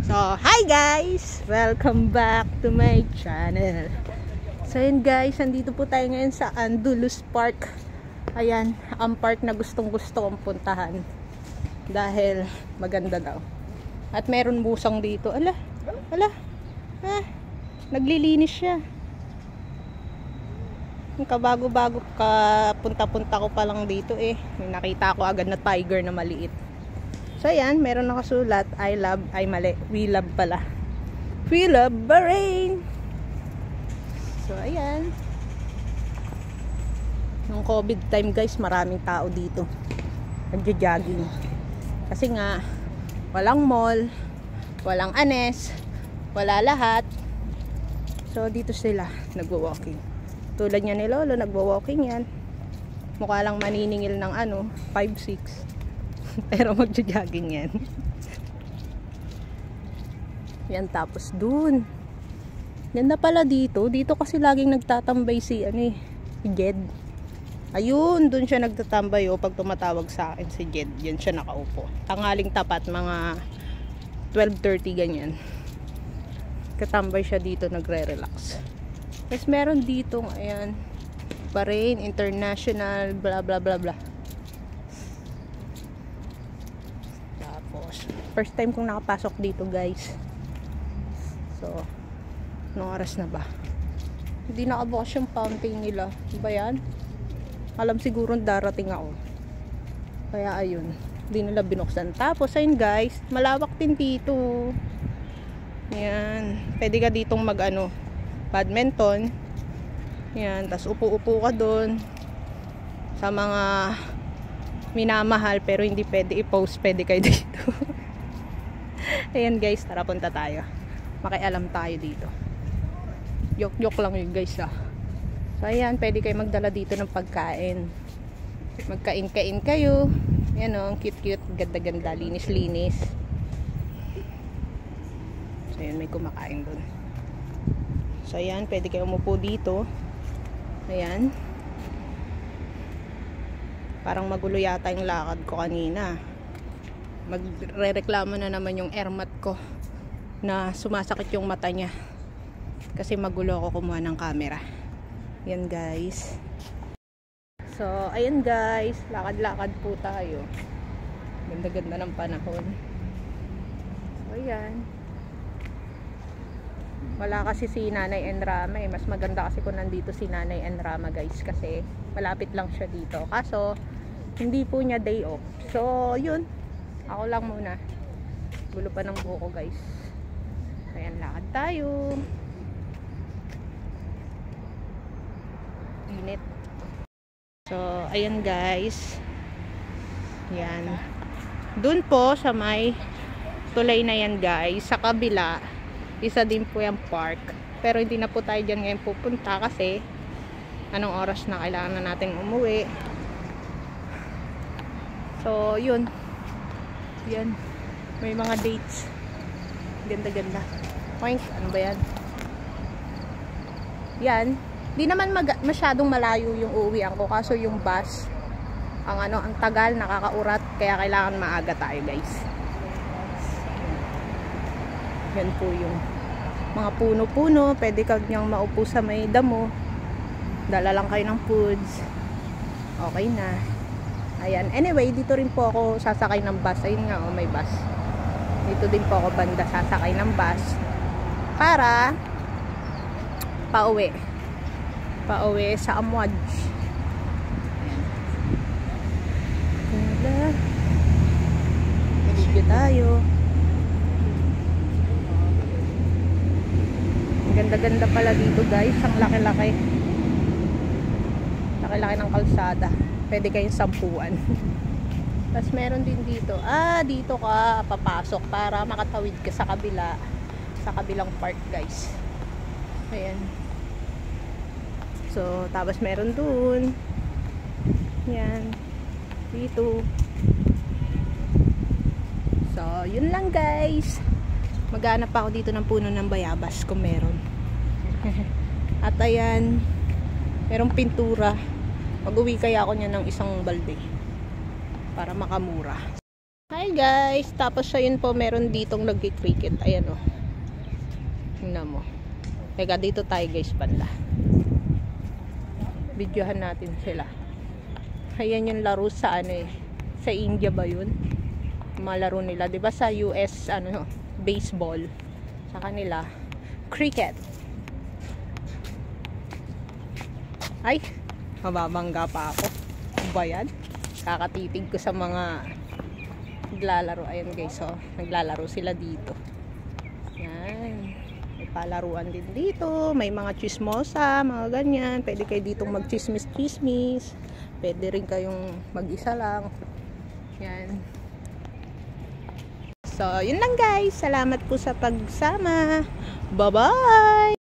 So, hi guys! Welcome back to my channel. So, yun guys, andito po tayo ngayon sa Andulus Park. Ayan, ang park na gustong-gusto kong puntahan. Dahil maganda daw. At meron busang dito. Ala, naglilinis siya. Kabago-bago ka punta-punta ko pa lang dito eh. May nakita ko agad na tiger na maliit. So ayan, meron nakasulat, we love pala. We love Bahrain. So ayan. Nung COVID time guys, maraming tao dito. Nagja-jogging. Kasi nga, walang mall, walang anes, wala lahat. So dito sila, nagwo-walking. Tulad niya ni Lolo, nagwo-walking yan. Mukha lang maniningil ng 5'6". Pero magja-jogging yan. Yan, tapos dun. Ganda pala dito. Dito kasi laging nagtatambay si Jed. Ayun, dun siya nagtatambay pag tumatawag sa akin si Jed. Yan siya nakaupo. Tanghaling tapat, mga 12:30 ganyan. Katambay siya dito, nagre-relax. Tapos meron dito, ayan, Bahrain International, bla bla bla bla. First time kong nakapasok dito guys. So anong oras na ba? Hindi nakabukas yung fountain nila. Diba yan? Alam siguro darating ako. Kaya ayun, hindi nila binuksan. Tapos ayun guys, malawak din dito. Yan, pwede ka ditong badminton. Yan, tas upo-upo ka doon. Sa mga minamahal pero hindi pwede i-post, pwede kayo dito. Ayan guys, tara punta tayo. Makialam tayo dito. Yok-yok lang yun guys So ayan, pwede kayo magdala dito ng pagkain. Magkain-kain kayo. Ayan ang cute-cute, ganda-ganda, linis-linis. So ayan, may kumakain dun. So ayan, pwede kayo umupo dito. Ayan. Parang magulo yata yung lakad ko kanina. Magre-reklamo na naman yung airmat ko na sumasakit yung mata niya kasi magulo ako kumuha ng camera. Yan guys. So ayan guys, lakad-lakad po tayo. Ganda-ganda ng panahon. So ayan, wala kasi si Nanay and Rama Mas maganda kasi kung nandito si Nanay and Rama guys, kasi malapit lang siya dito. Kaso hindi po niya day off. So yun, ako lang muna. Gulo pa ng buko guys. Ayan, lakad tayo. Init. So ayan guys. Yan. Dun po sa may tulay na yan guys, sa kabila, isa din po yung park. Pero hindi na po tayo dyan ngayon pupunta kasi anong oras na kailangan na natin umuwi. So yun. Yan, may mga dates. Ganda-ganda. Oink, ano ba yan? Yan, di naman masyadong malayo yung uuwian ko, kaso yung bus ang tagal, nakakaurat, kaya kailangan maaga tayo guys. Yan po yung mga puno-puno. Pwede kang niyang maupo sa may damo. Dala lang kayo ng foods, okay na. Ayan, anyway, dito rin po ako sasakay ng bus. Ayun nga, may bus. Dito din po ako banda sasakay ng bus para pauwi sa Amwaj. Ayan. Video tayo. Ang ganda-ganda pala dito guys. Ang laki-laki. Laki-laki ng kalsada. Pwede kayong sampuan. Tapos meron din dito. Dito ka papasok para makatawid ka sa kabila. Sa kabilang park guys. Ayan. So, tapos meron dun. Yan. Dito. So, yun lang guys. Maghanap ako dito ng puno ng bayabas kung meron. At ayan, merong pintura. Mag-uwi kaya ako niya ng isang balde para makamura. Hi guys, tapos siya yun po, meron ditong nagki-cricket. Ayan o. Tingnan mo. Teka, dito tayo guys, banda. Videohan natin sila. Ayan yung laro sa ano eh. Sa India ba yun? Malaro nila, 'di ba sa US ano, baseball. Sa kanila, cricket. Ay, mababangga pa ako. Ano ba yan? Kakatitig ko sa mga naglalaro. Ayan guys, so naglalaro sila dito. Yan. May palaruan din dito. May mga chismosa, mga ganyan. Pwede kayo ditong mag-chismis-chismis. Pwede rin kayong mag-isa lang. Yan. So, yun lang guys. Salamat po sa pagsama. Bye-bye!